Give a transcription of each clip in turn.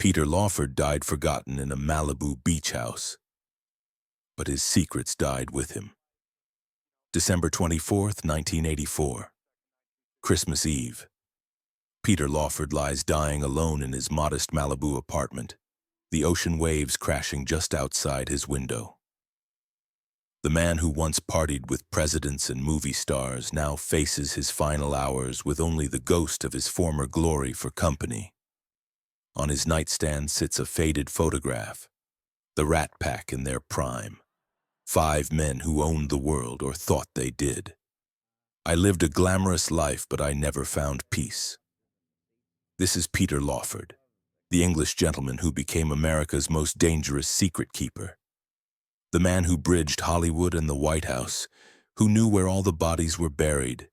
Peter Lawford died forgotten in a Malibu beach house, but his secrets died with him. December 24th, 1984. Christmas Eve. Peter Lawford lies dying alone in his modest Malibu apartment, the ocean waves crashing just outside his window. The man who once partied with presidents and movie stars now faces his final hours with only the ghost of his former glory for company. On his nightstand sits a faded photograph, the Rat Pack in their prime. 5 men who owned the world or thought they did. I lived a glamorous life, but I never found peace. This is Peter Lawford, the English gentleman who became America's most dangerous secret keeper. The man who bridged Hollywood and the White House, who knew where all the bodies were buried,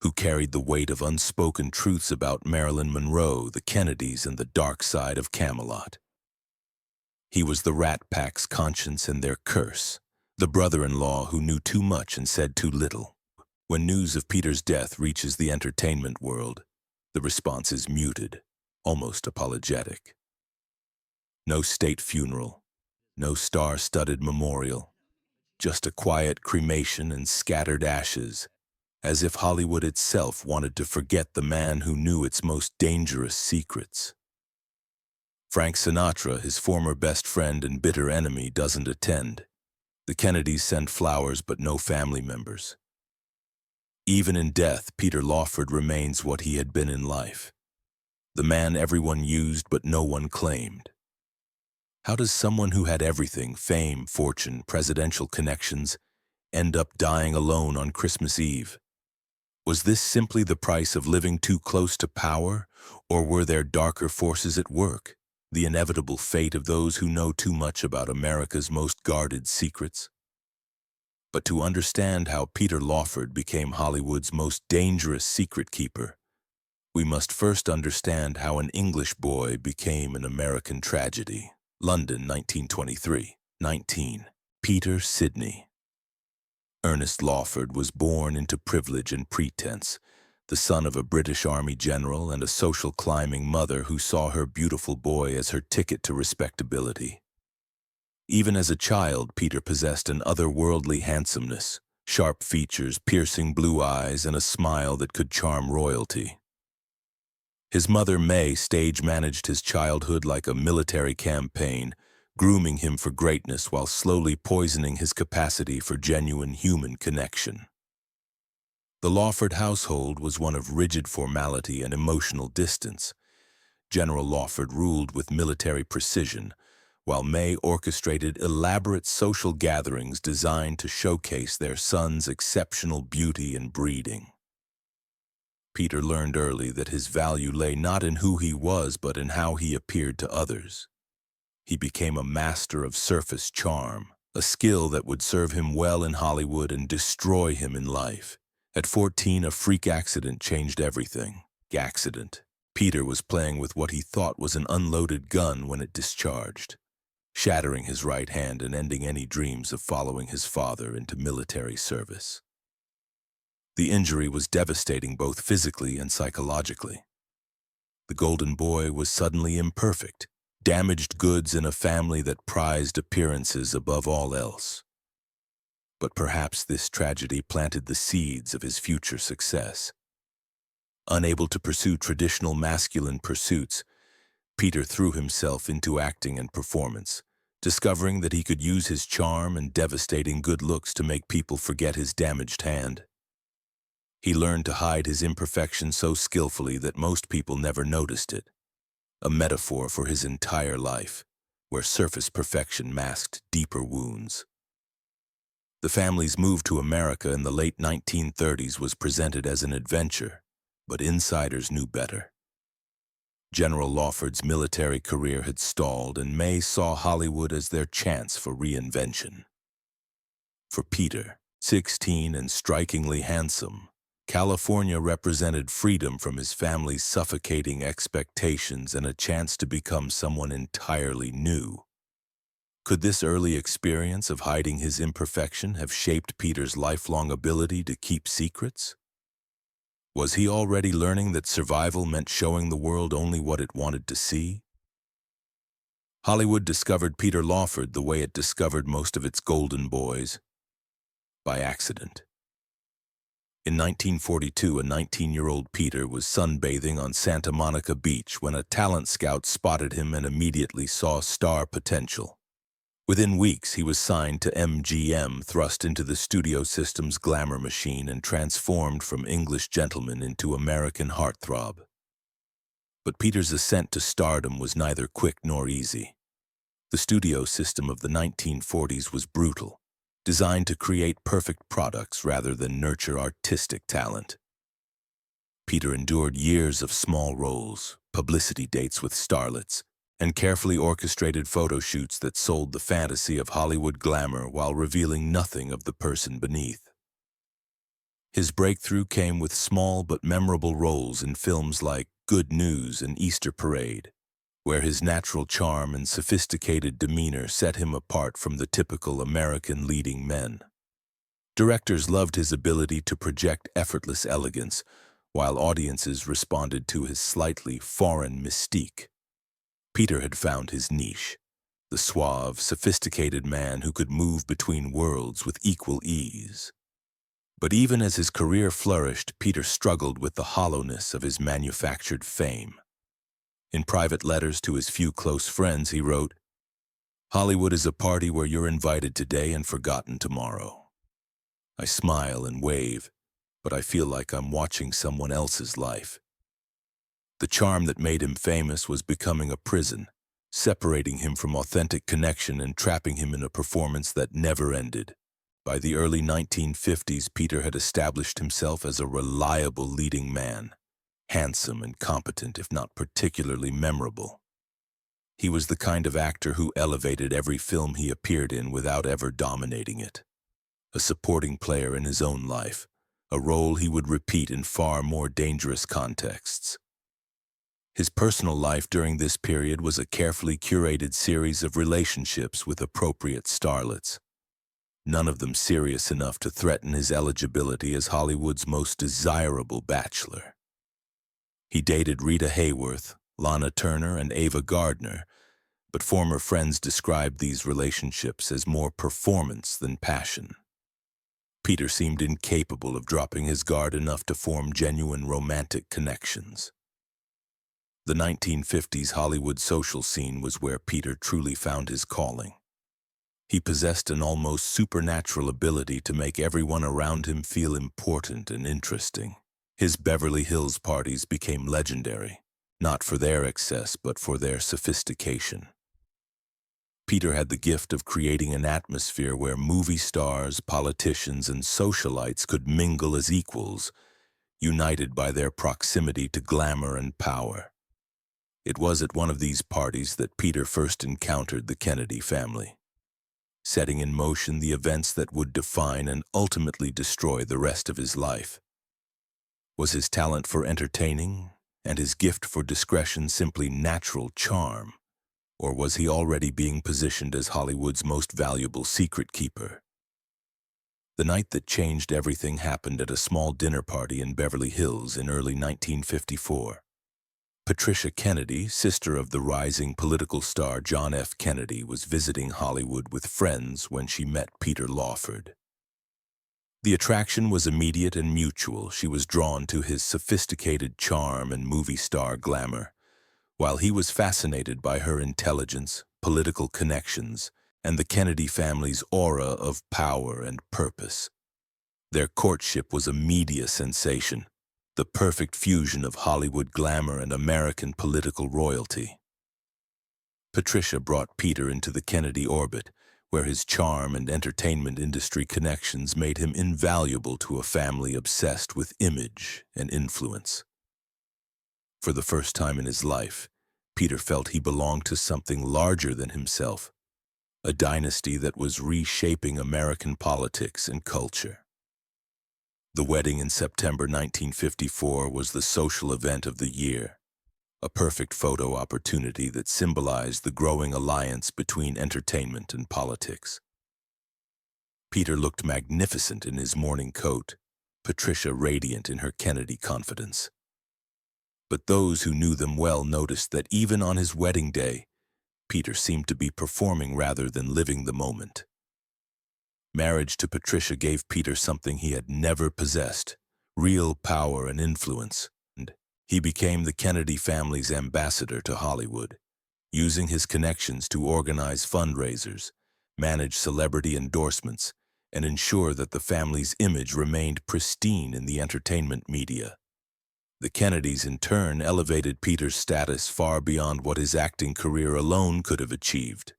who carried the weight of unspoken truths about Marilyn Monroe, the Kennedys, and the dark side of Camelot. He was the Rat Pack's conscience and their curse, the brother-in-law who knew too much and said too little. When news of Peter's death reaches the entertainment world, the response is muted, almost apologetic. No state funeral, no star-studded memorial, just a quiet cremation and scattered ashes, as if Hollywood itself wanted to forget the man who knew its most dangerous secrets. Frank Sinatra, his former best friend and bitter enemy, doesn't attend. The Kennedys send flowers but no family members. Even in death, Peter Lawford remains what he had been in life. The man everyone used but no one claimed. How does someone who had everything, fame, fortune, presidential connections, end up dying alone on Christmas Eve? Was this simply the price of living too close to power, or were there darker forces at work, the inevitable fate of those who know too much about America's most guarded secrets? But to understand how Peter Lawford became Hollywood's most dangerous secret keeper, we must first understand how an English boy became an American tragedy. London, 1923. 19. Peter Sidney. Ernest Lawford was born into privilege and pretense, the son of a British Army general and a social climbing mother who saw her beautiful boy as her ticket to respectability. Even as a child, Peter possessed an otherworldly handsomeness, sharp features, piercing blue eyes, and a smile that could charm royalty. His mother, May, stage-managed his childhood like a military campaign, grooming him for greatness while slowly poisoning his capacity for genuine human connection. The Lawford household was one of rigid formality and emotional distance. General Lawford ruled with military precision, while May orchestrated elaborate social gatherings designed to showcase their son's exceptional beauty and breeding. Peter learned early that his value lay not in who he was, but in how he appeared to others. He became a master of surface charm, a skill that would serve him well in Hollywood and destroy him in life. At 14, a freak accident changed everything. Accident. Peter was playing with what he thought was an unloaded gun when it discharged, shattering his right hand and ending any dreams of following his father into military service. The injury was devastating both physically and psychologically. The golden boy was suddenly imperfect, damaged goods in a family that prized appearances above all else. But perhaps this tragedy planted the seeds of his future success. Unable to pursue traditional masculine pursuits, Peter threw himself into acting and performance, discovering that he could use his charm and devastating good looks to make people forget his damaged hand. He learned to hide his imperfections so skillfully that most people never noticed it, a metaphor for his entire life, where surface perfection masked deeper wounds. The family's move to America in the late 1930s was presented as an adventure, but insiders knew better. General Lawford's military career had stalled, and May saw Hollywood as their chance for reinvention. For Peter, 16 and strikingly handsome, California represented freedom from his family's suffocating expectations and a chance to become someone entirely new. Could this early experience of hiding his imperfection have shaped Peter's lifelong ability to keep secrets? Was he already learning that survival meant showing the world only what it wanted to see? Hollywood discovered Peter Lawford the way it discovered most of its golden boys, by accident. In 1942, a 19-year-old Peter was sunbathing on Santa Monica Beach when a talent scout spotted him and immediately saw star potential. Within weeks, he was signed to MGM, thrust into the studio system's glamour machine, and transformed from English gentleman into American heartthrob. But Peter's ascent to stardom was neither quick nor easy. The studio system of the 1940s was brutal, designed to create perfect products rather than nurture artistic talent. Peter endured years of small roles, publicity dates with starlets, and carefully orchestrated photo shoots that sold the fantasy of Hollywood glamour while revealing nothing of the person beneath. His breakthrough came with small but memorable roles in films like Good News and Easter Parade, where his natural charm and sophisticated demeanor set him apart from the typical American leading men. Directors loved his ability to project effortless elegance, while audiences responded to his slightly foreign mystique. Peter had found his niche, the suave, sophisticated man who could move between worlds with equal ease. But even as his career flourished, Peter struggled with the hollowness of his manufactured fame. In private letters to his few close friends, he wrote, "Hollywood is a party where you're invited today and forgotten tomorrow. I smile and wave, but I feel like I'm watching someone else's life." The charm that made him famous was becoming a prison, separating him from authentic connection and trapping him in a performance that never ended. By the early 1950s, Peter had established himself as a reliable leading man, handsome and competent, if not particularly memorable. He was the kind of actor who elevated every film he appeared in without ever dominating it. A supporting player in his own life, a role he would repeat in far more dangerous contexts. His personal life during this period was a carefully curated series of relationships with appropriate starlets, none of them serious enough to threaten his eligibility as Hollywood's most desirable bachelor. He dated Rita Hayworth, Lana Turner, and Ava Gardner, but former friends described these relationships as more performance than passion. Peter seemed incapable of dropping his guard enough to form genuine romantic connections. The 1950s Hollywood social scene was where Peter truly found his calling. He possessed an almost supernatural ability to make everyone around him feel important and interesting. His Beverly Hills parties became legendary, not for their excess but for their sophistication. Peter had the gift of creating an atmosphere where movie stars, politicians, and socialites could mingle as equals, united by their proximity to glamour and power. It was at one of these parties that Peter first encountered the Kennedy family, setting in motion the events that would define and ultimately destroy the rest of his life. Was his talent for entertaining and his gift for discretion simply natural charm, or was he already being positioned as Hollywood's most valuable secret keeper? The night that changed everything happened at a small dinner party in Beverly Hills in early 1954. Patricia Kennedy, sister of the rising political star John F. Kennedy, was visiting Hollywood with friends when she met Peter Lawford. The attraction was immediate and mutual. She was drawn to his sophisticated charm and movie star glamour, while he was fascinated by her intelligence, political connections, and the Kennedy family's aura of power and purpose. Their courtship was a media sensation, the perfect fusion of Hollywood glamour and American political royalty. Patricia brought Peter into the Kennedy orbit, where his charm and entertainment industry connections made him invaluable to a family obsessed with image and influence. For the first time in his life, Peter felt he belonged to something larger than himself, a dynasty that was reshaping American politics and culture. The wedding in September 1954 was the social event of the year, a perfect photo opportunity that symbolized the growing alliance between entertainment and politics. Peter looked magnificent in his morning coat, Patricia radiant in her Kennedy confidence. But those who knew them well noticed that even on his wedding day, Peter seemed to be performing rather than living the moment. Marriage to Patricia gave Peter something he had never possessed: real power and influence. And he became the Kennedy family's ambassador to Hollywood, using his connections to organize fundraisers, manage celebrity endorsements, and ensure that the family's image remained pristine in the entertainment media. The Kennedys, in turn, elevated Peter's status far beyond what his acting career alone could have achieved.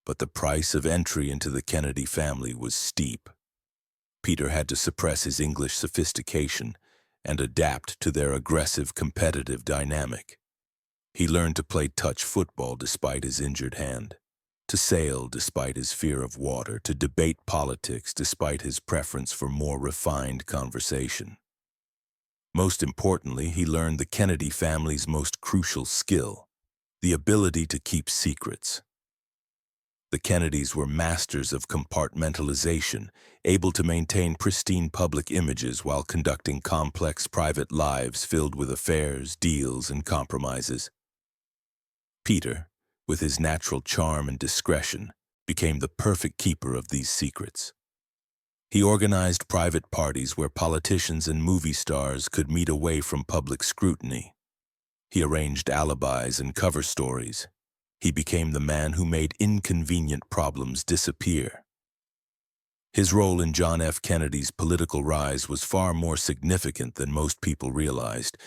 But the price of entry into the Kennedy family was steep. Peter had to suppress his English sophistication and adapt to their aggressive, competitive dynamic. He learned to play touch football despite his injured hand, to sail despite his fear of water, to debate politics despite his preference for more refined conversation. Most importantly, he learned the Kennedy family's most crucial skill: the ability to keep secrets. The Kennedys were masters of compartmentalization, able to maintain pristine public images while conducting complex private lives filled with affairs, deals, and compromises. Peter, with his natural charm and discretion, became the perfect keeper of these secrets. He organized private parties where politicians and movie stars could meet away from public scrutiny. He arranged alibis and cover stories. He became the man who made inconvenient problems disappear. His role in John F. Kennedy's political rise was far more significant than most people realized.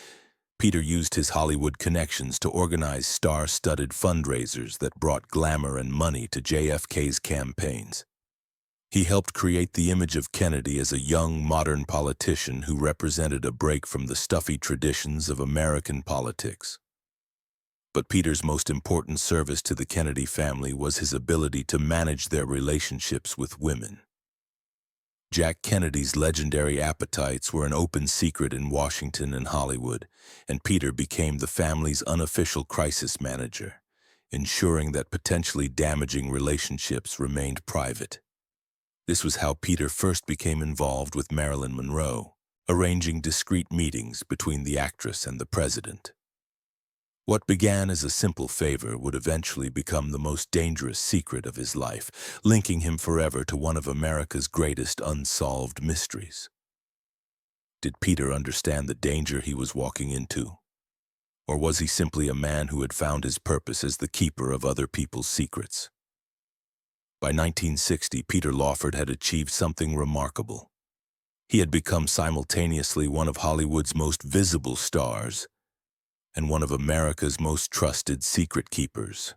Peter used his Hollywood connections to organize star-studded fundraisers that brought glamour and money to JFK's campaigns. He helped create the image of Kennedy as a young, modern politician who represented a break from the stuffy traditions of American politics. But Peter's most important service to the Kennedy family was his ability to manage their relationships with women. Jack Kennedy's legendary appetites were an open secret in Washington and Hollywood, and Peter became the family's unofficial crisis manager, ensuring that potentially damaging relationships remained private. This was how Peter first became involved with Marilyn Monroe, arranging discreet meetings between the actress and the president. What began as a simple favor would eventually become the most dangerous secret of his life, linking him forever to one of America's greatest unsolved mysteries. Did Peter understand the danger he was walking into? Or was he simply a man who had found his purpose as the keeper of other people's secrets? By 1960, Peter Lawford had achieved something remarkable. He had become simultaneously one of Hollywood's most visible stars and one of America's most trusted secret keepers.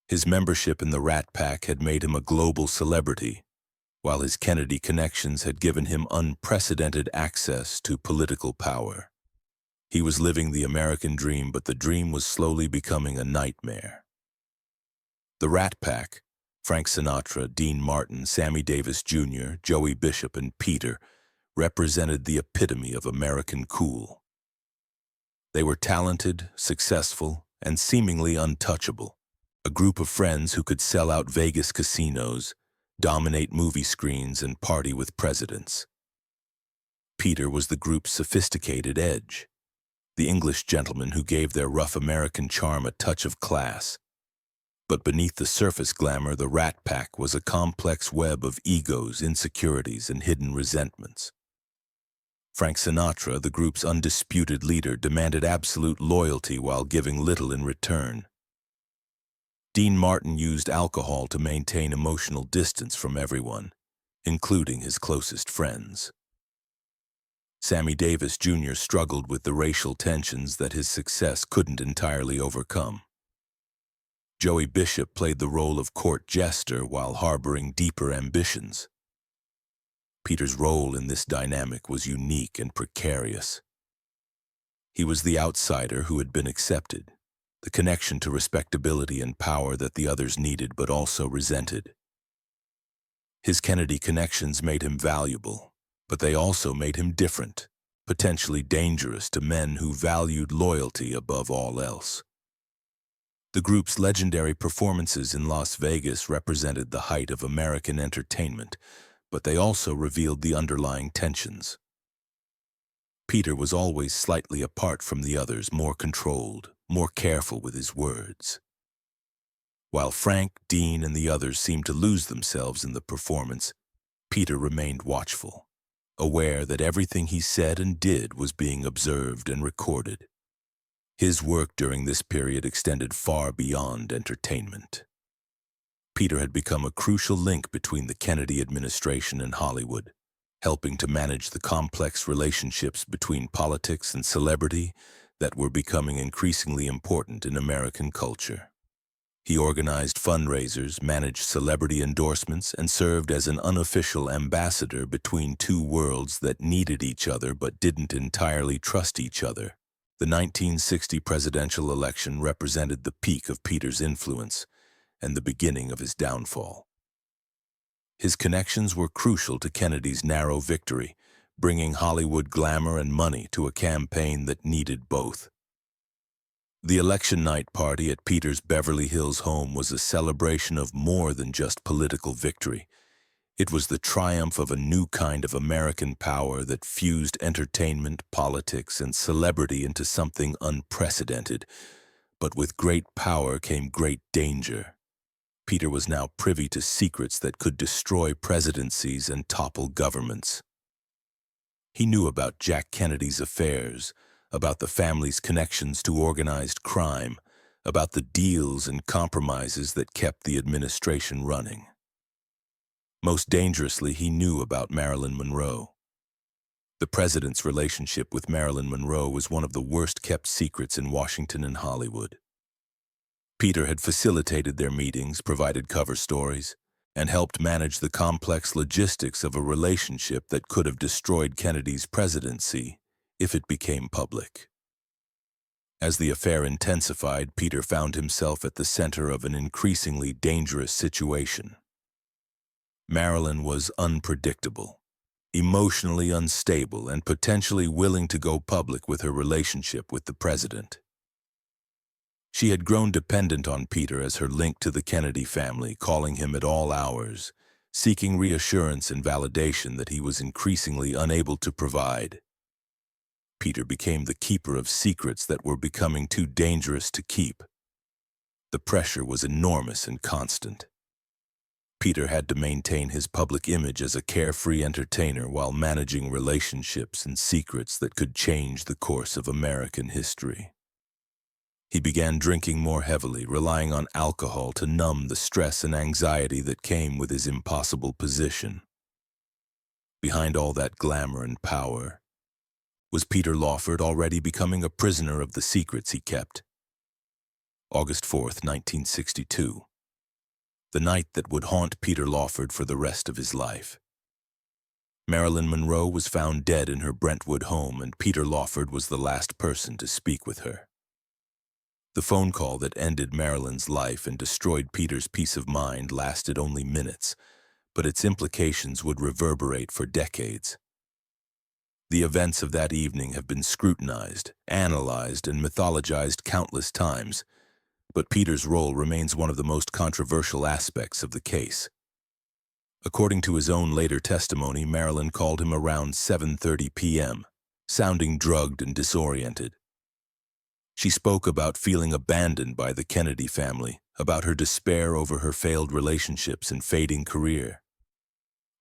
His membership in the Rat Pack had made him a global celebrity, while his Kennedy connections had given him unprecedented access to political power. He was living the American dream, but the dream was slowly becoming a nightmare. The Rat Pack, Frank Sinatra, Dean Martin, Sammy Davis Jr., Joey Bishop, and Peter, represented the epitome of American cool. They were talented, successful, and seemingly untouchable, a group of friends who could sell out Vegas casinos, dominate movie screens, and party with presidents. Peter was the group's sophisticated edge, the English gentleman who gave their rough American charm a touch of class. But beneath the surface glamour, the Rat Pack was a complex web of egos, insecurities, and hidden resentments. Frank Sinatra, the group's undisputed leader, demanded absolute loyalty while giving little in return. Dean Martin used alcohol to maintain emotional distance from everyone, including his closest friends. Sammy Davis Jr. struggled with the racial tensions that his success couldn't entirely overcome. Joey Bishop played the role of court jester while harboring deeper ambitions. Peter's role in this dynamic was unique and precarious. He was the outsider who had been accepted, the connection to respectability and power that the others needed but also resented. His Kennedy connections made him valuable, but they also made him different, potentially dangerous to men who valued loyalty above all else. The group's legendary performances in Las Vegas represented the height of American entertainment, but they also revealed the underlying tensions. Peter was always slightly apart from the others, more controlled, more careful with his words. While Frank, Dean, and the others seemed to lose themselves in the performance, Peter remained watchful, aware that everything he said and did was being observed and recorded. His work during this period extended far beyond entertainment. Peter had become a crucial link between the Kennedy administration and Hollywood, helping to manage the complex relationships between politics and celebrity that were becoming increasingly important in American culture. He organized fundraisers, managed celebrity endorsements, and served as an unofficial ambassador between two worlds that needed each other but didn't entirely trust each other. The 1960 presidential election represented the peak of Peter's influence and the beginning of his downfall. His connections were crucial to Kennedy's narrow victory, bringing Hollywood glamour and money to a campaign that needed both. The election night party at Peter's Beverly Hills home was a celebration of more than just political victory. It was the triumph of a new kind of American power that fused entertainment, politics, and celebrity into something unprecedented. But with great power came great danger. Peter was now privy to secrets that could destroy presidencies and topple governments. He knew about Jack Kennedy's affairs, about the family's connections to organized crime, about the deals and compromises that kept the administration running. Most dangerously, he knew about Marilyn Monroe. The president's relationship with Marilyn Monroe was one of the worst-kept secrets in Washington and Hollywood. Peter had facilitated their meetings, provided cover stories, and helped manage the complex logistics of a relationship that could have destroyed Kennedy's presidency if it became public. As the affair intensified, Peter found himself at the center of an increasingly dangerous situation. Marilyn was unpredictable, emotionally unstable, and potentially willing to go public with her relationship with the president. She had grown dependent on Peter as her link to the Kennedy family, calling him at all hours, seeking reassurance and validation that he was increasingly unable to provide. Peter became the keeper of secrets that were becoming too dangerous to keep. The pressure was enormous and constant. Peter had to maintain his public image as a carefree entertainer while managing relationships and secrets that could change the course of American history. He began drinking more heavily, relying on alcohol to numb the stress and anxiety that came with his impossible position. Behind all that glamour and power, was Peter Lawford already becoming a prisoner of the secrets he kept? August 4th, 1962. The night that would haunt Peter Lawford for the rest of his life. Marilyn Monroe was found dead in her Brentwood home, and Peter Lawford was the last person to speak with her. The phone call that ended Marilyn's life and destroyed Peter's peace of mind lasted only minutes, but its implications would reverberate for decades. The events of that evening have been scrutinized, analyzed, and mythologized countless times, but Peter's role remains one of the most controversial aspects of the case. According to his own later testimony, Marilyn called him around 7:30 p.m., sounding drugged and disoriented. She spoke about feeling abandoned by the Kennedy family, about her despair over her failed relationships and fading career.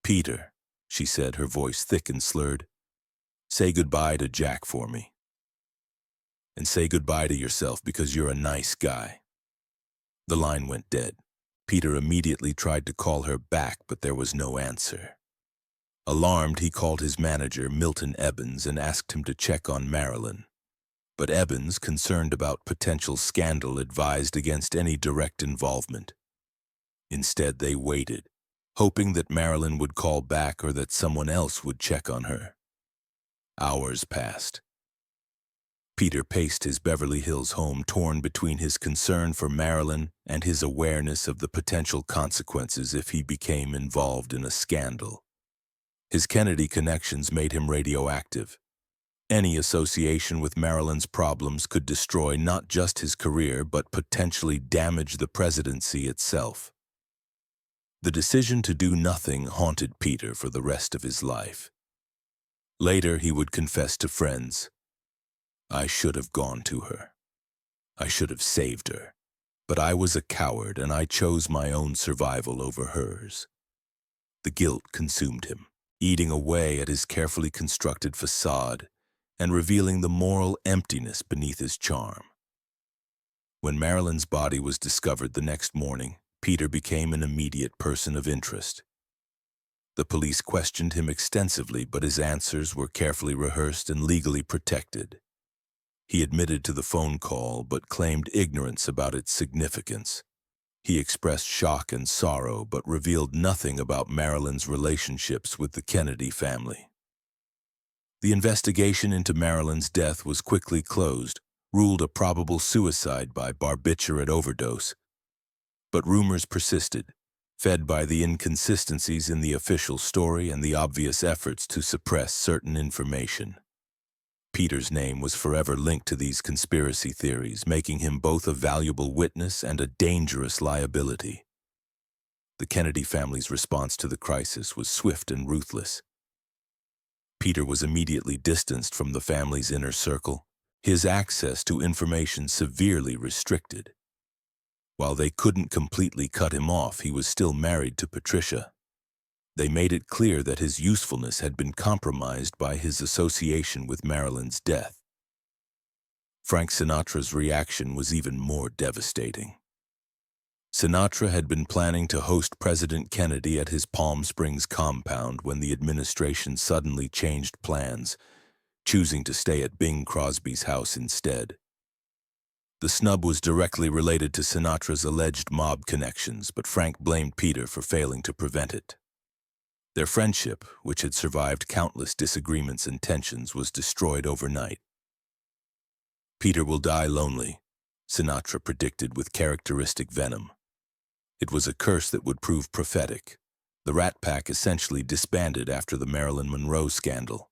"Peter," she said, her voice thick and slurred, "say goodbye to Jack for me. And say goodbye to yourself because you're a nice guy." The line went dead. Peter immediately tried to call her back, but there was no answer. Alarmed, he called his manager, Milton Evans, and asked him to check on Marilyn. But Evans, concerned about potential scandal, advised against any direct involvement. Instead, they waited, hoping that Marilyn would call back or that someone else would check on her. Hours passed. Peter paced his Beverly Hills home, torn between his concern for Marilyn and his awareness of the potential consequences if he became involved in a scandal. His Kennedy connections made him radioactive. Any association with Marilyn's problems could destroy not just his career, but potentially damage the presidency itself. The decision to do nothing haunted Peter for the rest of his life. Later, he would confess to friends, "I should have gone to her. I should have saved her." But I was a coward, and I chose my own survival over hers. The guilt consumed him, eating away at his carefully constructed facade and revealing the moral emptiness beneath his charm. When Marilyn's body was discovered the next morning, Peter became an immediate person of interest. The police questioned him extensively, but his answers were carefully rehearsed and legally protected. He admitted to the phone call, but claimed ignorance about its significance. He expressed shock and sorrow, but revealed nothing about Marilyn's relationships with the Kennedy family. The investigation into Marilyn's death was quickly closed, ruled a probable suicide by barbiturate overdose. But rumors persisted, fed by the inconsistencies in the official story and the obvious efforts to suppress certain information. Peter's name was forever linked to these conspiracy theories, making him both a valuable witness and a dangerous liability. The Kennedy family's response to the crisis was swift and ruthless. Peter was immediately distanced from the family's inner circle, his access to information severely restricted. While they couldn't completely cut him off, he was still married to Patricia. They made it clear that his usefulness had been compromised by his association with Marilyn's death. Frank Sinatra's reaction was even more devastating. Sinatra had been planning to host President Kennedy at his Palm Springs compound when the administration suddenly changed plans, choosing to stay at Bing Crosby's house instead. The snub was directly related to Sinatra's alleged mob connections, but Frank blamed Peter for failing to prevent it. Their friendship, which had survived countless disagreements and tensions, was destroyed overnight. Peter will die lonely, Sinatra predicted with characteristic venom. It was a curse that would prove prophetic. The Rat Pack essentially disbanded after the Marilyn Monroe scandal.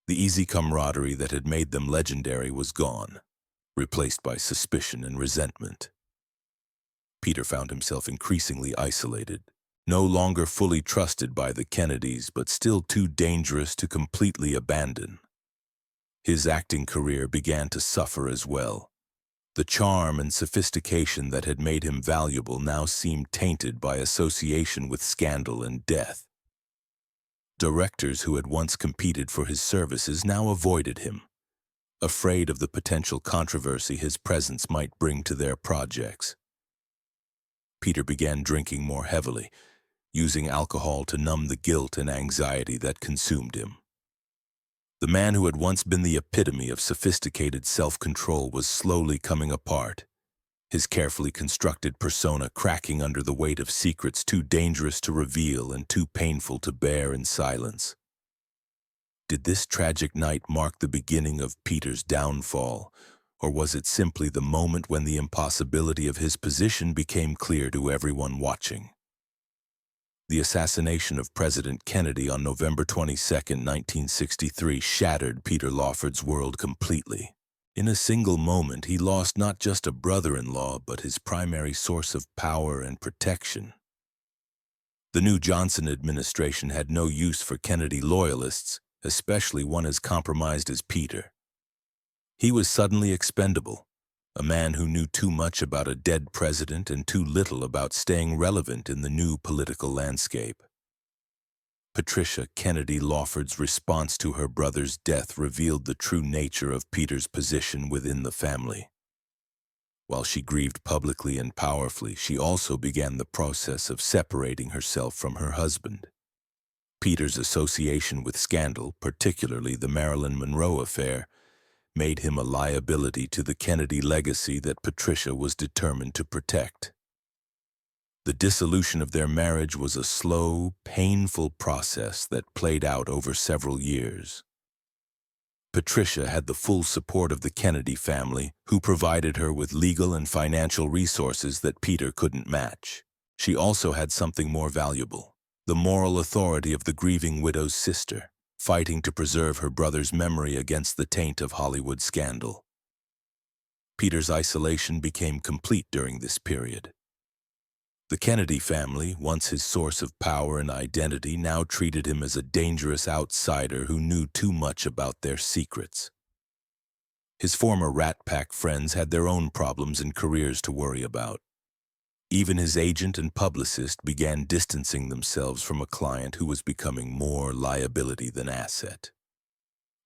The easy camaraderie that had made them legendary was gone, replaced by suspicion and resentment. Peter found himself increasingly isolated, no longer fully trusted by the Kennedys, but still too dangerous to completely abandon. His acting career began to suffer as well. The charm and sophistication that had made him valuable now seemed tainted by association with scandal and death. Directors who had once competed for his services now avoided him, afraid of the potential controversy his presence might bring to their projects. Peter began drinking more heavily, using alcohol to numb the guilt and anxiety that consumed him. The man who had once been the epitome of sophisticated self-control was slowly coming apart, his carefully constructed persona cracking under the weight of secrets too dangerous to reveal and too painful to bear in silence. Did this tragic night mark the beginning of Peter's downfall, or was it simply the moment when the impossibility of his position became clear to everyone watching? The assassination of President Kennedy on November 22, 1963, shattered Peter Lawford's world completely. In a single moment, he lost not just a brother-in-law, but his primary source of power and protection. The new Johnson administration had no use for Kennedy loyalists, especially one as compromised as Peter. He was suddenly expendable, a man who knew too much about a dead president and too little about staying relevant in the new political landscape. Patricia Kennedy Lawford's response to her brother's death revealed the true nature of Peter's position within the family. While she grieved publicly and powerfully, she also began the process of separating herself from her husband. Peter's association with scandal, particularly the Marilyn Monroe affair, made him a liability to the Kennedy legacy that Patricia was determined to protect. The dissolution of their marriage was a slow, painful process that played out over several years. Patricia had the full support of the Kennedy family, who provided her with legal and financial resources that Peter couldn't match. She also had something more valuable: the moral authority of the grieving widow's sister, fighting to preserve her brother's memory against the taint of Hollywood scandal. Peter's isolation became complete during this period. The Kennedy family, once his source of power and identity, now treated him as a dangerous outsider who knew too much about their secrets. His former Rat Pack friends had their own problems and careers to worry about. Even his agent and publicist began distancing themselves from a client who was becoming more liability than asset.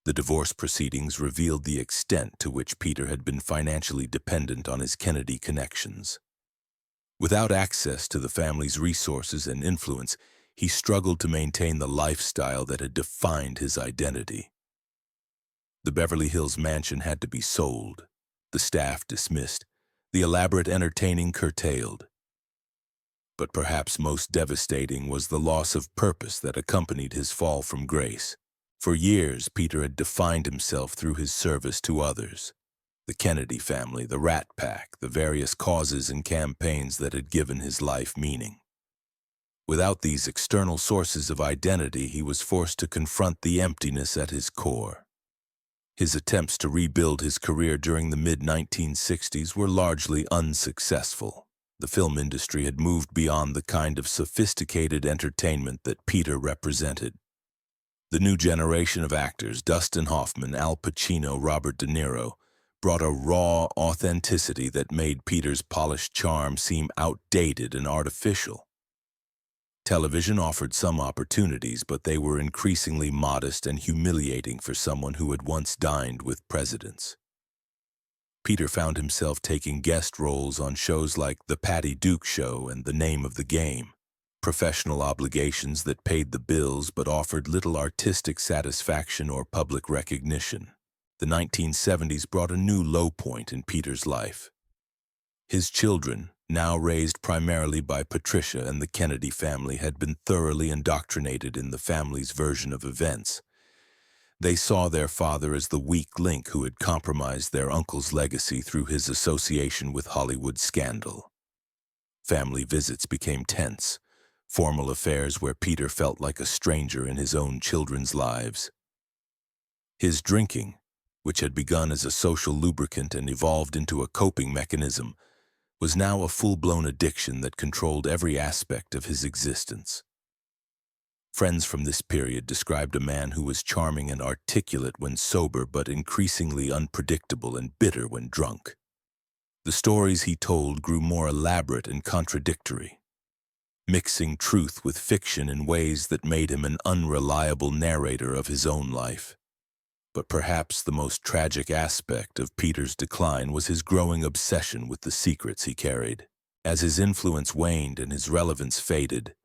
The divorce proceedings revealed the extent to which Peter had been financially dependent on his Kennedy connections. Without access to the family's resources and influence, he struggled to maintain the lifestyle that had defined his identity. The Beverly Hills mansion had to be sold, the staff dismissed, the elaborate entertaining curtailed. But perhaps most devastating was the loss of purpose that accompanied his fall from grace. For years, Peter had defined himself through his service to others. The Kennedy family, the Rat Pack, the various causes and campaigns that had given his life meaning. Without these external sources of identity, he was forced to confront the emptiness at his core. His attempts to rebuild his career during the mid-1960s were largely unsuccessful. The film industry had moved beyond the kind of sophisticated entertainment that Peter represented. The new generation of actors, Dustin Hoffman, Al Pacino, Robert De Niro, brought a raw authenticity that made Peter's polished charm seem outdated and artificial. Television offered some opportunities, but they were increasingly modest and humiliating for someone who had once dined with presidents. Peter found himself taking guest roles on shows like The Patty Duke Show and The Name of the Game, professional obligations that paid the bills but offered little artistic satisfaction or public recognition. The 1970s brought a new low point in Peter's life. His children, now raised primarily by Patricia and the Kennedy family, had been thoroughly indoctrinated in the family's version of events. They saw their father as the weak link who had compromised their uncle's legacy through his association with Hollywood scandal. Family visits became tense, formal affairs where Peter felt like a stranger in his own children's lives. His drinking, which had begun as a social lubricant and evolved into a coping mechanism, was now a full-blown addiction that controlled every aspect of his existence. Friends from this period described a man who was charming and articulate when sober but increasingly unpredictable and bitter when drunk. The stories he told grew more elaborate and contradictory, mixing truth with fiction in ways that made him an unreliable narrator of his own life. But perhaps the most tragic aspect of Peter's decline was his growing obsession with the secrets he carried. As his influence waned and his relevance faded,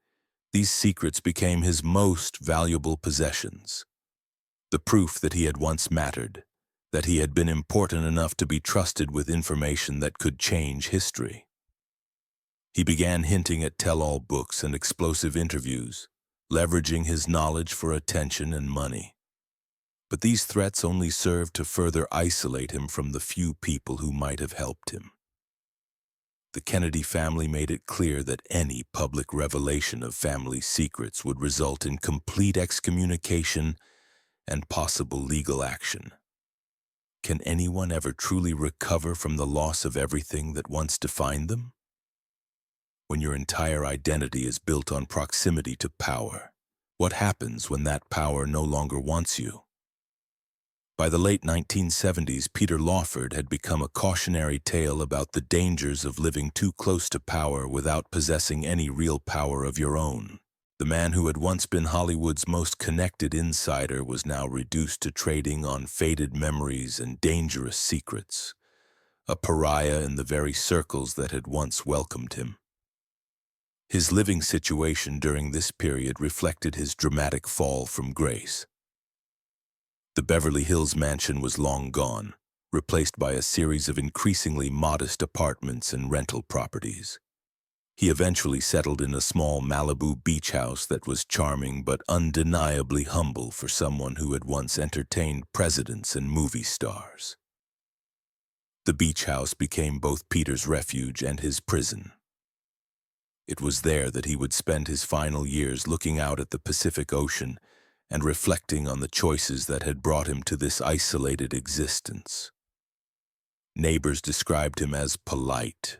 these secrets became his most valuable possessions. The proof that he had once mattered, that he had been important enough to be trusted with information that could change history. He began hinting at tell-all books and explosive interviews, leveraging his knowledge for attention and money. But these threats only served to further isolate him from the few people who might have helped him. The Kennedy family made it clear that any public revelation of family secrets would result in complete excommunication and possible legal action. Can anyone ever truly recover from the loss of everything that once defined them? When your entire identity is built on proximity to power, what happens when that power no longer wants you? By the late 1970s, Peter Lawford had become a cautionary tale about the dangers of living too close to power without possessing any real power of your own. The man who had once been Hollywood's most connected insider was now reduced to trading on faded memories and dangerous secrets, a pariah in the very circles that had once welcomed him. His living situation during this period reflected his dramatic fall from grace. The Beverly Hills mansion was long gone, replaced by a series of increasingly modest apartments and rental properties. He eventually settled in a small Malibu beach house that was charming but undeniably humble for someone who had once entertained presidents and movie stars. The beach house became both Peter's refuge and his prison. It was there that he would spend his final years looking out at the Pacific Ocean and reflecting on the choices that had brought him to this isolated existence. Neighbors described him as polite,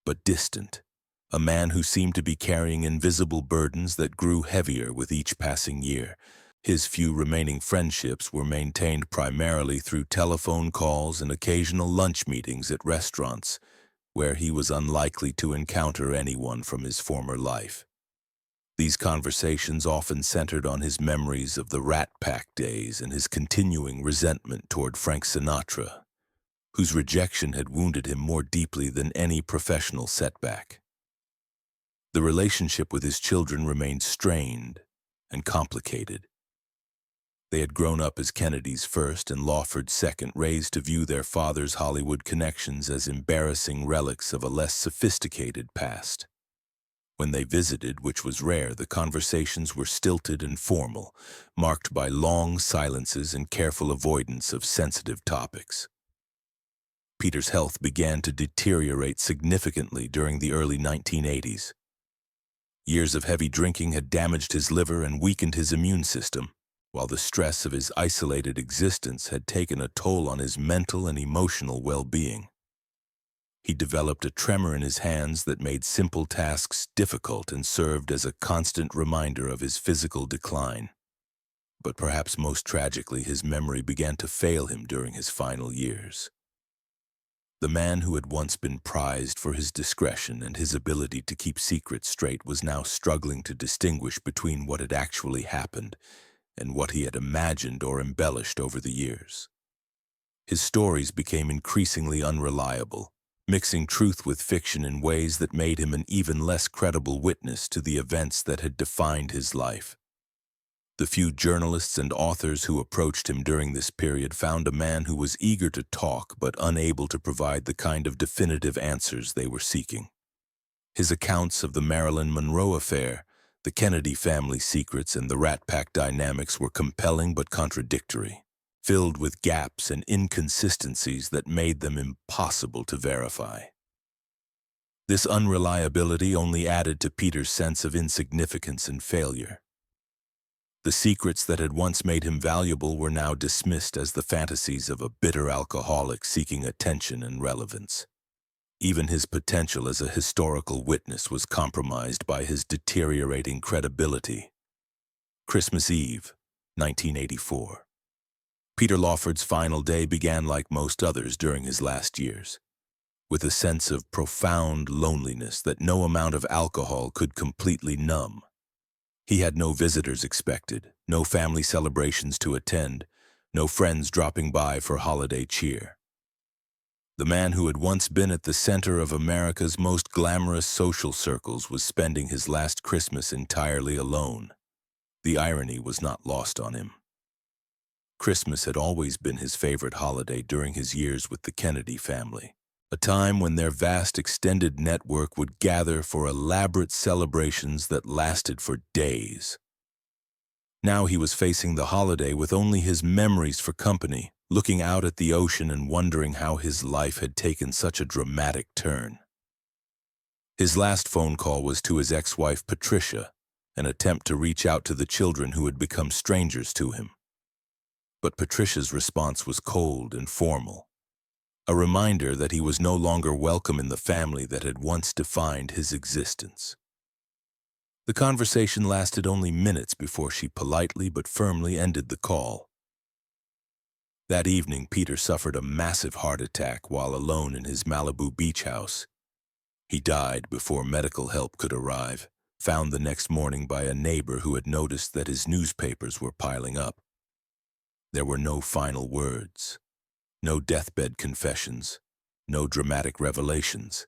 but distant, a man who seemed to be carrying invisible burdens that grew heavier with each passing year. His few remaining friendships were maintained primarily through telephone calls and occasional lunch meetings at restaurants, where he was unlikely to encounter anyone from his former life. These conversations often centered on his memories of the Rat Pack days and his continuing resentment toward Frank Sinatra, whose rejection had wounded him more deeply than any professional setback. The relationship with his children remained strained and complicated. They had grown up as Kennedy's first and Lawford's second, raised to view their father's Hollywood connections as embarrassing relics of a less sophisticated past. When they visited, which was rare, the conversations were stilted and formal, marked by long silences and careful avoidance of sensitive topics. Peter's health began to deteriorate significantly during the early 1980s. Years of heavy drinking had damaged his liver and weakened his immune system, while the stress of his isolated existence had taken a toll on his mental and emotional well-being. He developed a tremor in his hands that made simple tasks difficult and served as a constant reminder of his physical decline. But perhaps most tragically, his memory began to fail him during his final years. The man who had once been prized for his discretion and his ability to keep secrets straight was now struggling to distinguish between what had actually happened and what he had imagined or embellished over the years. His stories became increasingly unreliable, mixing truth with fiction in ways that made him an even less credible witness to the events that had defined his life. The few journalists and authors who approached him during this period found a man who was eager to talk but unable to provide the kind of definitive answers they were seeking. His accounts of the Marilyn Monroe affair, the Kennedy family secrets, and the Rat Pack dynamics were compelling but contradictory, filled with gaps and inconsistencies that made them impossible to verify. This unreliability only added to Peter's sense of insignificance and failure. The secrets that had once made him valuable were now dismissed as the fantasies of a bitter alcoholic seeking attention and relevance. Even his potential as a historical witness was compromised by his deteriorating credibility. Christmas Eve, 1984. Peter Lawford's final day began like most others during his last years, with a sense of profound loneliness that no amount of alcohol could completely numb. He had no visitors expected, no family celebrations to attend, no friends dropping by for holiday cheer. The man who had once been at the center of America's most glamorous social circles was spending his last Christmas entirely alone. The irony was not lost on him. Christmas had always been his favorite holiday during his years with the Kennedy family, a time when their vast extended network would gather for elaborate celebrations that lasted for days. Now he was facing the holiday with only his memories for company, looking out at the ocean and wondering how his life had taken such a dramatic turn. His last phone call was to his ex-wife Patricia, an attempt to reach out to the children who had become strangers to him. But Patricia's response was cold and formal, a reminder that he was no longer welcome in the family that had once defined his existence. The conversation lasted only minutes before she politely but firmly ended the call. That evening, Peter suffered a massive heart attack while alone in his Malibu beach house. He died before medical help could arrive, found the next morning by a neighbor who had noticed that his newspapers were piling up. There were no final words, no deathbed confessions, no dramatic revelations.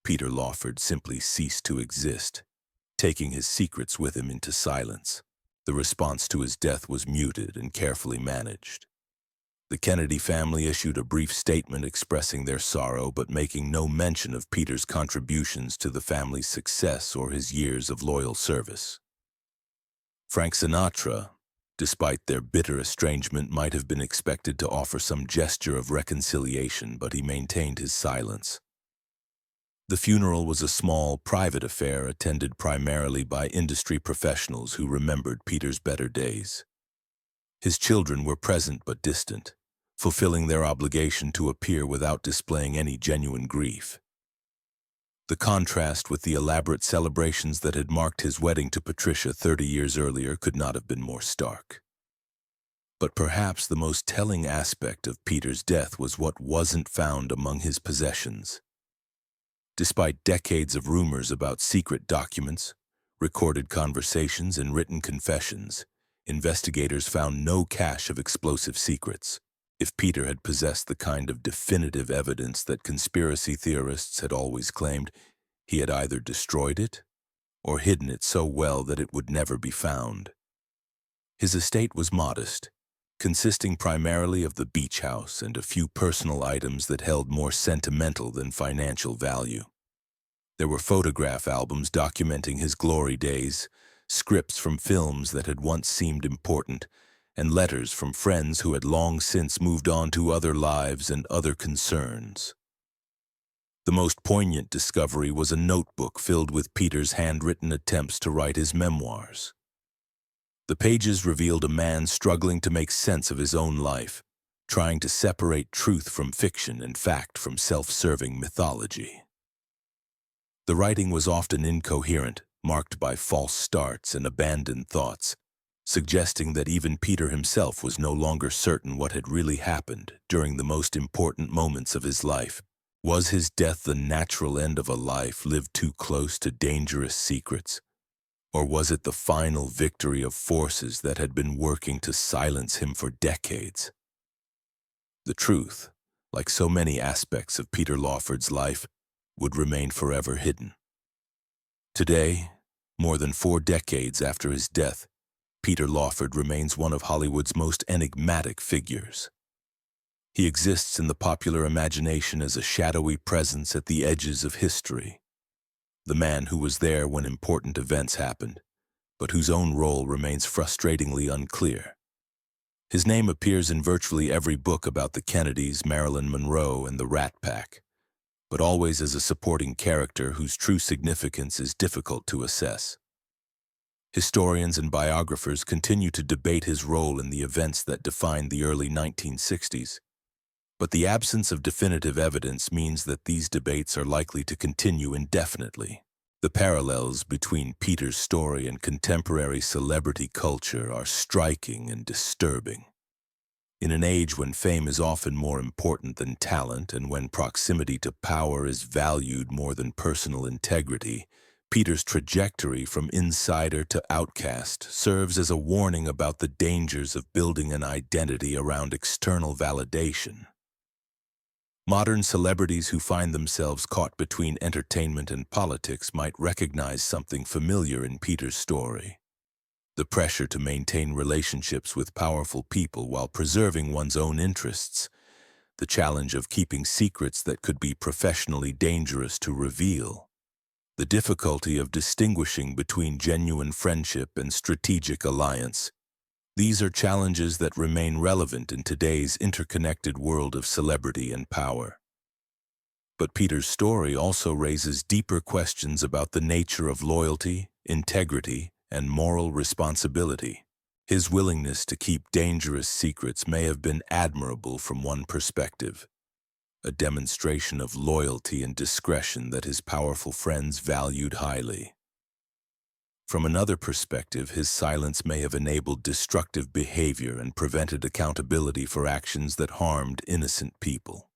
Peter Lawford simply ceased to exist, taking his secrets with him into silence. The response to his death was muted and carefully managed. The Kennedy family issued a brief statement expressing their sorrow but making no mention of Peter's contributions to the family's success or his years of loyal service. Frank Sinatra, despite their bitter estrangement, might have been expected to offer some gesture of reconciliation, but he maintained his silence. The funeral was a small, private affair attended primarily by industry professionals who remembered Peter's better days. His children were present but distant, fulfilling their obligation to appear without displaying any genuine grief. The contrast with the elaborate celebrations that had marked his wedding to Patricia 30 years earlier could not have been more stark. But perhaps the most telling aspect of Peter's death was what wasn't found among his possessions. Despite decades of rumors about secret documents, recorded conversations, and written confessions, investigators found no cache of explosive secrets. If Peter had possessed the kind of definitive evidence that conspiracy theorists had always claimed, he had either destroyed it or hidden it so well that it would never be found. His estate was modest, consisting primarily of the beach house and a few personal items that held more sentimental than financial value. There were photograph albums documenting his glory days, scripts from films that had once seemed important, and letters from friends who had long since moved on to other lives and other concerns. The most poignant discovery was a notebook filled with Peter's handwritten attempts to write his memoirs. The pages revealed a man struggling to make sense of his own life, trying to separate truth from fiction and fact from self-serving mythology. The writing was often incoherent, marked by false starts and abandoned thoughts, suggesting that even Peter himself was no longer certain what had really happened during the most important moments of his life. Was his death the natural end of a life lived too close to dangerous secrets? Or was it the final victory of forces that had been working to silence him for decades? The truth, like so many aspects of Peter Lawford's life, would remain forever hidden. Today, more than 4 decades after his death, Peter Lawford remains one of Hollywood's most enigmatic figures. He exists in the popular imagination as a shadowy presence at the edges of history. The man who was there when important events happened, but whose own role remains frustratingly unclear. His name appears in virtually every book about the Kennedys, Marilyn Monroe, and the Rat Pack, but always as a supporting character whose true significance is difficult to assess. Historians and biographers continue to debate his role in the events that defined the early 1960s, but the absence of definitive evidence means that these debates are likely to continue indefinitely. The parallels between Peter's story and contemporary celebrity culture are striking and disturbing. In an age when fame is often more important than talent and when proximity to power is valued more than personal integrity, Peter's trajectory from insider to outcast serves as a warning about the dangers of building an identity around external validation. Modern celebrities who find themselves caught between entertainment and politics might recognize something familiar in Peter's story. The pressure to maintain relationships with powerful people while preserving one's own interests. The challenge of keeping secrets that could be professionally dangerous to reveal. The difficulty of distinguishing between genuine friendship and strategic alliance. These are challenges that remain relevant in today's interconnected world of celebrity and power. But Peter's story also raises deeper questions about the nature of loyalty, integrity, and moral responsibility. His willingness to keep dangerous secrets may have been admirable from one perspective, a demonstration of loyalty and discretion that his powerful friends valued highly. From another perspective, his silence may have enabled destructive behavior and prevented accountability for actions that harmed innocent people.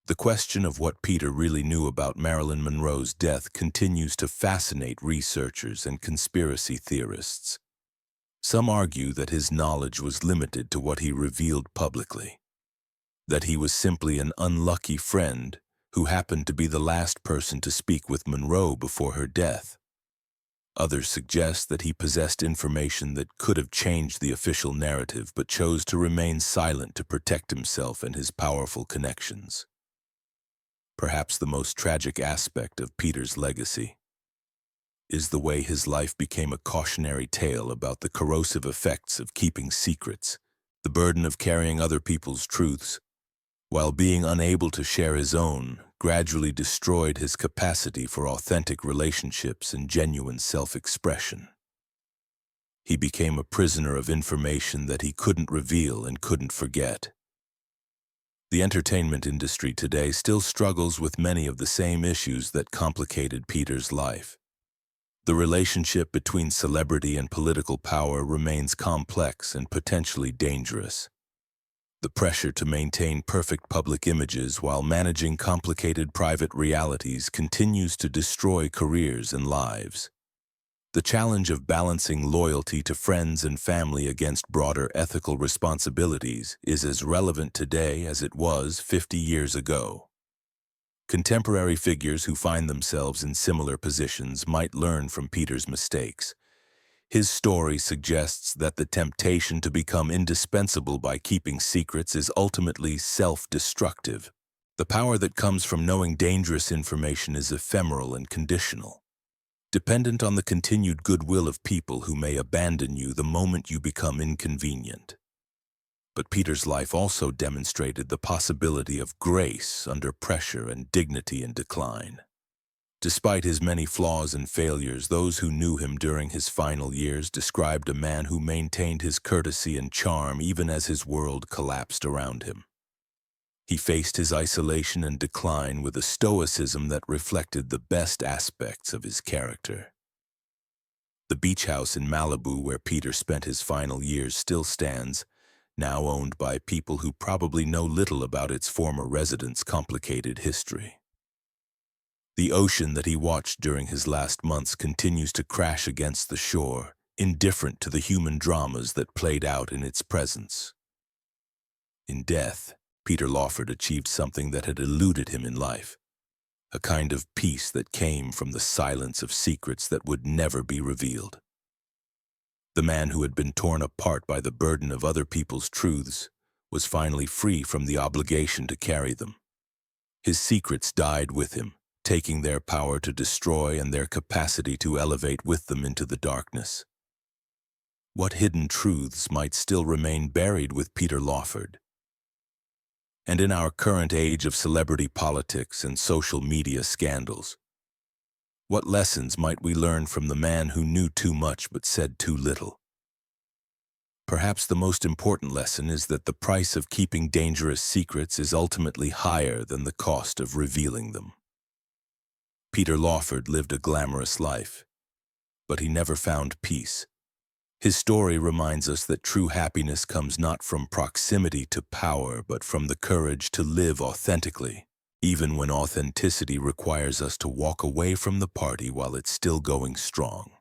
The question of what Peter really knew about Marilyn Monroe's death continues to fascinate researchers and conspiracy theorists. Some argue that his knowledge was limited to what he revealed publicly, that he was simply an unlucky friend who happened to be the last person to speak with Monroe before her death. Others suggest that he possessed information that could have changed the official narrative but chose to remain silent to protect himself and his powerful connections. Perhaps the most tragic aspect of Peter's legacy is the way his life became a cautionary tale about the corrosive effects of keeping secrets, the burden of carrying other people's truths, while being unable to share his own, gradually destroyed his capacity for authentic relationships and genuine self-expression. He became a prisoner of information that he couldn't reveal and couldn't forget. The entertainment industry today still struggles with many of the same issues that complicated Peter's life. The relationship between celebrity and political power remains complex and potentially dangerous. The pressure to maintain perfect public images while managing complicated private realities continues to destroy careers and lives. The challenge of balancing loyalty to friends and family against broader ethical responsibilities is as relevant today as it was 50 years ago. Contemporary figures who find themselves in similar positions might learn from Peter's mistakes. His story suggests that the temptation to become indispensable by keeping secrets is ultimately self-destructive. The power that comes from knowing dangerous information is ephemeral and conditional, dependent on the continued goodwill of people who may abandon you the moment you become inconvenient. But Peter's life also demonstrated the possibility of grace under pressure and dignity in decline. Despite his many flaws and failures, those who knew him during his final years described a man who maintained his courtesy and charm even as his world collapsed around him. He faced his isolation and decline with a stoicism that reflected the best aspects of his character. The beach house in Malibu where Peter spent his final years still stands, now owned by people who probably know little about its former residents' complicated history. The ocean that he watched during his last months continues to crash against the shore, indifferent to the human dramas that played out in its presence. In death, Peter Lawford achieved something that had eluded him in life, a kind of peace that came from the silence of secrets that would never be revealed. The man who had been torn apart by the burden of other people's truths was finally free from the obligation to carry them. His secrets died with him, taking their power to destroy and their capacity to elevate with them into the darkness. What hidden truths might still remain buried with Peter Lawford? And in our current age of celebrity politics and social media scandals, what lessons might we learn from the man who knew too much but said too little? Perhaps the most important lesson is that the price of keeping dangerous secrets is ultimately higher than the cost of revealing them. Peter Lawford lived a glamorous life, but he never found peace. His story reminds us that true happiness comes not from proximity to power, but from the courage to live authentically, even when authenticity requires us to walk away from the party while it's still going strong.